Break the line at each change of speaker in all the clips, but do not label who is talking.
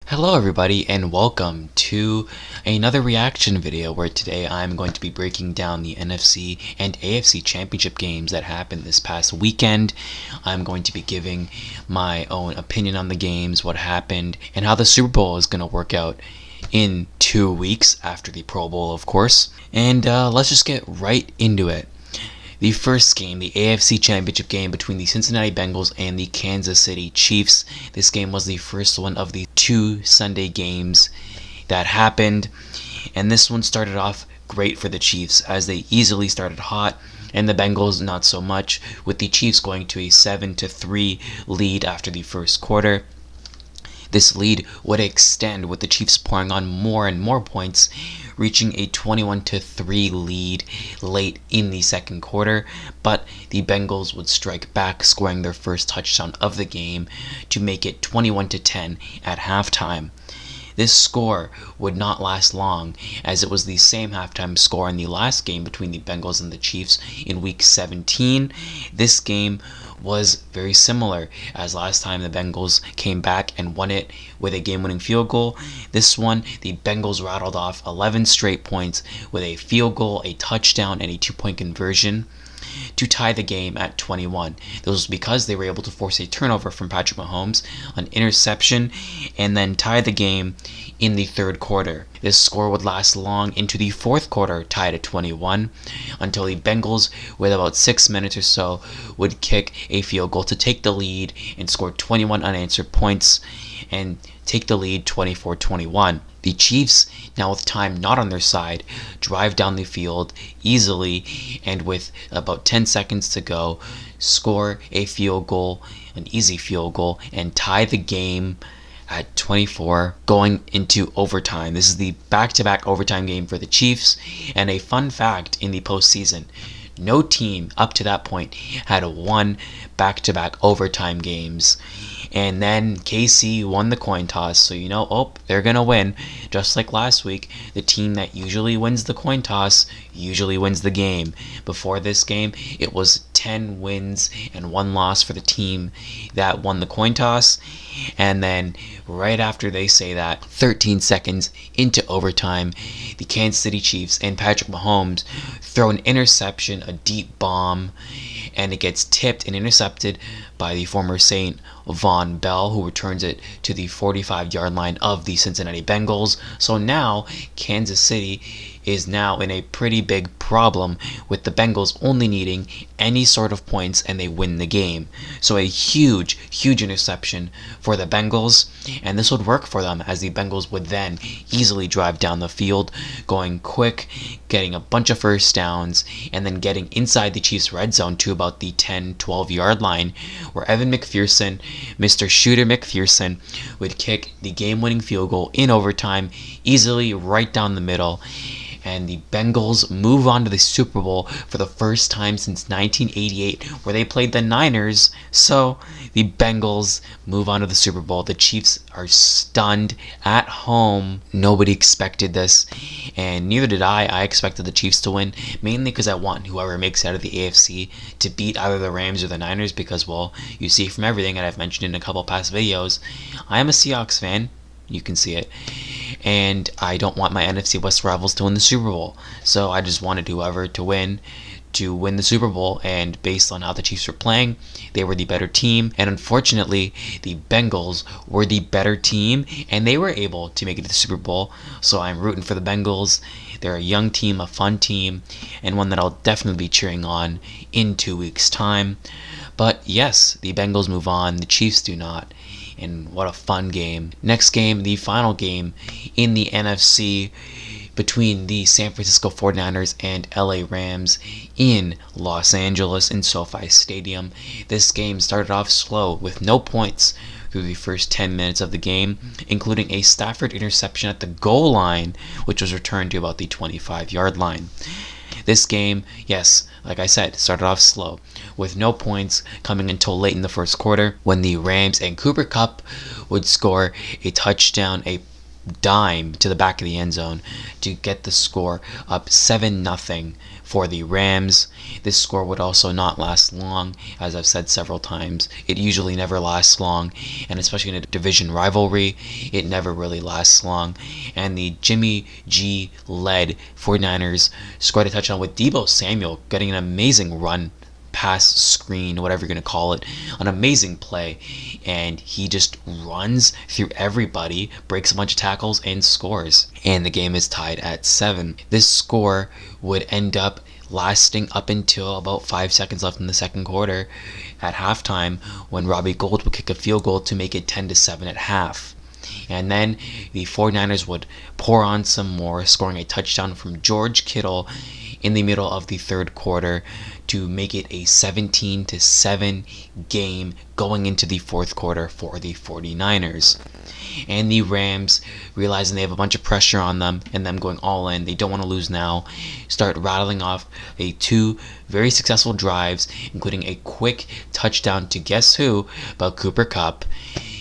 Hello everybody and welcome to another reaction video where today I'm going to be breaking down the NFC and AFC Championship games that happened this past weekend. I'm going to be giving my own opinion on the games, what happened, and how the Super Bowl is going to work out in 2 weeks after the Pro Bowl, of course. And let's just get right into it. The first game, the AFC Championship game between the Cincinnati Bengals and the Kansas City Chiefs. This game was the first one of the 2 Sunday games that happened, and this one started off great for the Chiefs as they easily started hot, and the Bengals not so much, with the Chiefs going to a 7-3 lead after the first quarter. This lead would extend with the Chiefs pouring on more and more points, reaching a 21-3 lead late in the second quarter, but the Bengals would strike back, scoring their first touchdown of the game to make it 21-10 at halftime. This score would not last long, as it was the same halftime score in the last game between the Bengals and the Chiefs in Week 17. This game was very similar, as last time the Bengals came back and won it with a game-winning field goal. This one, the Bengals rattled off 11 straight points with a field goal, a touchdown, and a 2-point conversion to tie the game at 21. This was because they were able to force a turnover from Patrick Mahomes, an interception, and then tie the game in the third quarter. This score would last long into the fourth quarter, tied at 21, until the Bengals, with about 6 minutes or so, would kick a field goal to take the lead and score 21 unanswered points and take the lead 24-21. The Chiefs, now with time not on their side, drive down the field easily, and with about 10 seconds to go, score a field goal, an easy field goal, and tie the game at 24 going into overtime. This is the back-to-back overtime game for the Chiefs, and a fun fact in the postseason: no team up to that point had won back-to-back overtime games. And then KC won the coin toss, so they're gonna win. Just like last week, the team that usually wins the coin toss usually wins the game. Before this game, it was 10 wins and 1 loss for the team that won the coin toss. And then right after they say that, 13 seconds into overtime, the Kansas City Chiefs and Patrick Mahomes throw an interception, a deep bomb, and it gets tipped and intercepted by the former Saint Von Bell, who returns it to the 45-yard line of the Cincinnati Bengals. So now Kansas City is now in a pretty big problem, with the Bengals only needing any sort of points and they win the game. So a huge interception for the Bengals, and this would work for them, as the Bengals would then easily drive down the field, going quick, getting a bunch of first downs, and then getting inside the Chiefs' red zone to about the 10-12 yard line, where Evan McPherson, Mr. Shooter McPherson, would kick the game-winning field goal in overtime, easily right down the middle. And the Bengals move on to the Super Bowl for the first time since 1988, where they played the Niners. So the Bengals move on to the Super Bowl. The Chiefs are stunned at home. Nobody expected this, and neither did I. I expected the Chiefs to win, mainly because I want whoever makes it out of the AFC to beat either the Rams or the Niners, because, well, you see from everything that I've mentioned in a couple past videos, I am a Seahawks fan. You can see it. And I don't want my NFC West rivals to win the Super Bowl. So I just wanted whoever to win the Super Bowl, and based on how the Chiefs were playing, they were the better team. And unfortunately, the Bengals were the better team, and they were able to make it to the Super Bowl. So I'm rooting for the Bengals. They're a young team, a fun team, and one that I'll definitely be cheering on in 2 weeks' time. But yes, the Bengals move on, the Chiefs do not. And what a fun game. Next game, the final game in the NFC between the San Francisco 49ers and LA Rams in Los Angeles in SoFi Stadium. This game started off slow with no points through the first 10 minutes of the game, including a Stafford interception at the goal line, which was returned to about the 25-yard line. This game, yes, like I said, started off slow, with no points coming until late in the first quarter, when the Rams and Cooper Kupp would score a touchdown, a dime to the back of the end zone to get the score up 7-0 for the Rams. This score would also not last long, as I've said several times. It usually never lasts long, and especially in a division rivalry, it never really lasts long. And the Jimmy G led 49ers scored a touchdown with Deebo Samuel getting an amazing run, pass, screen, whatever you're going to call it, an amazing play, and he just runs through everybody, breaks a bunch of tackles, and scores. And the game is tied at 7. This score would end up lasting up until about 5 seconds left in the second quarter at halftime, when Robbie Gould would kick a field goal to make it 10-7 at half. And then the 49ers would pour on some more, scoring a touchdown from George Kittle in the middle of the third quarter to make it a 17-7 game going into the fourth quarter for the 49ers. And the Rams, realizing they have a bunch of pressure on them and them going all in, they don't want to lose now, start rattling off two very successful drives, including a quick touchdown to guess who but Cooper Kupp.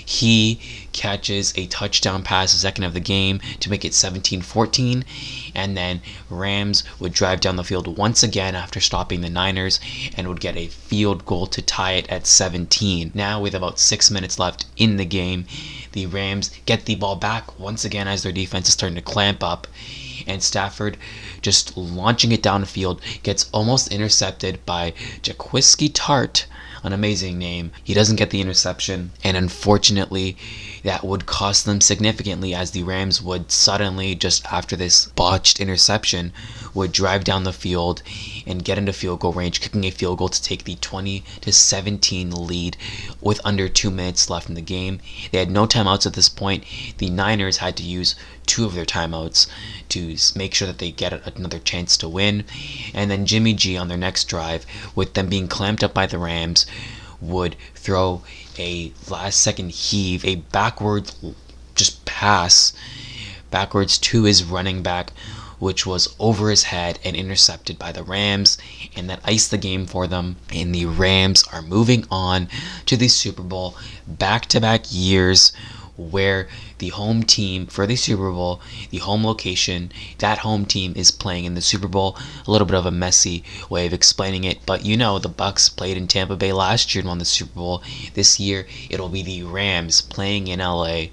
He catches a touchdown pass the second of the game to make it 17-14, and then Rams would drive down the field once again after stopping the Niners and would get a field goal to tie it at 17. Now, with about 6 minutes left in the game, the Rams get the ball back once again as their defense is starting to clamp up, and Stafford, just launching it downfield, gets almost intercepted by Jaquiski Tartt, an amazing name. He doesn't get the interception, and unfortunately that would cost them significantly, as the Rams would suddenly, just after this botched interception, would drive down the field and get into field goal range, kicking a field goal to take the 20-17 lead with under 2 minutes left in the game. They had no timeouts at this point. The Niners had to use 2 of their timeouts to make sure that they get another chance to win. And then Jimmy G on their next drive, with them being clamped up by the Rams, would throw a last second heave, a backwards just pass backwards to his running back, which was over his head and intercepted by the Rams, and that iced the game for them. And the Rams are moving on to the Super Bowl, back-to-back years, where the home team for the Super Bowl, the home location, that home team is playing in the Super Bowl. A little bit of a messy way of explaining it, but you know, the Bucs played in Tampa Bay last year and won the Super Bowl. This year, it'll be the Rams playing in LA,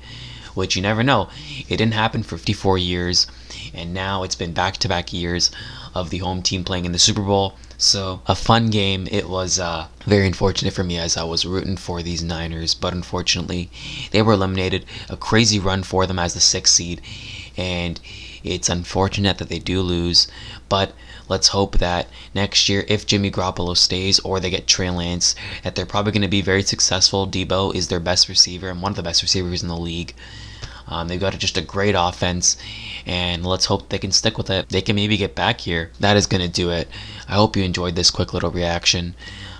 which you never know. It didn't happen for 54 years, and now it's been back-to-back years of the home team playing in the Super Bowl. So, a fun game. It was very unfortunate for me, as I was rooting for these Niners, but unfortunately they were eliminated. A crazy run for them as the 6th seed, and it's unfortunate that they do lose, but let's hope that next year, if Jimmy Garoppolo stays or they get Trey Lance, that they're probably going to be very successful. Deebo is their best receiver and one of the best receivers in the league. They've got just a great offense, and let's hope they can stick with it. They can maybe get back here. That is going to do it. I hope you enjoyed this quick little reaction.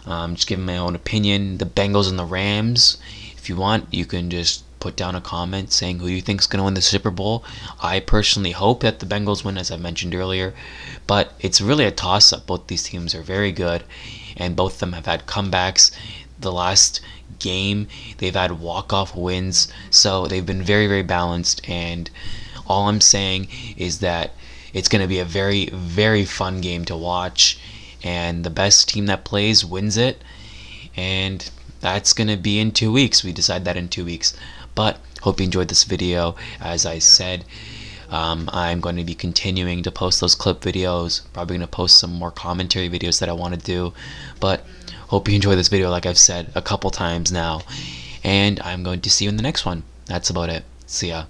Just giving my own opinion. The Bengals and the Rams. If you want, you can just put down a comment saying who you think is going to win the Super Bowl. I personally hope that the Bengals win, as I mentioned earlier, but it's really a toss-up. Both these teams are very good, and both of them have had comebacks. The last game, they've had walk-off wins, so they've been very, very balanced, and all I'm saying is that it's going to be a very, very fun game to watch, and the best team that plays wins it, and that's going to be in 2 weeks. We decide that in 2 weeks. But hope you enjoyed this video. As I said, I'm going to be continuing to post those clip videos, probably going to post some more commentary videos that I want to do, but hope you enjoyed this video, like I've said a couple times now, and I'm going to see you in the next one. That's about it. See ya.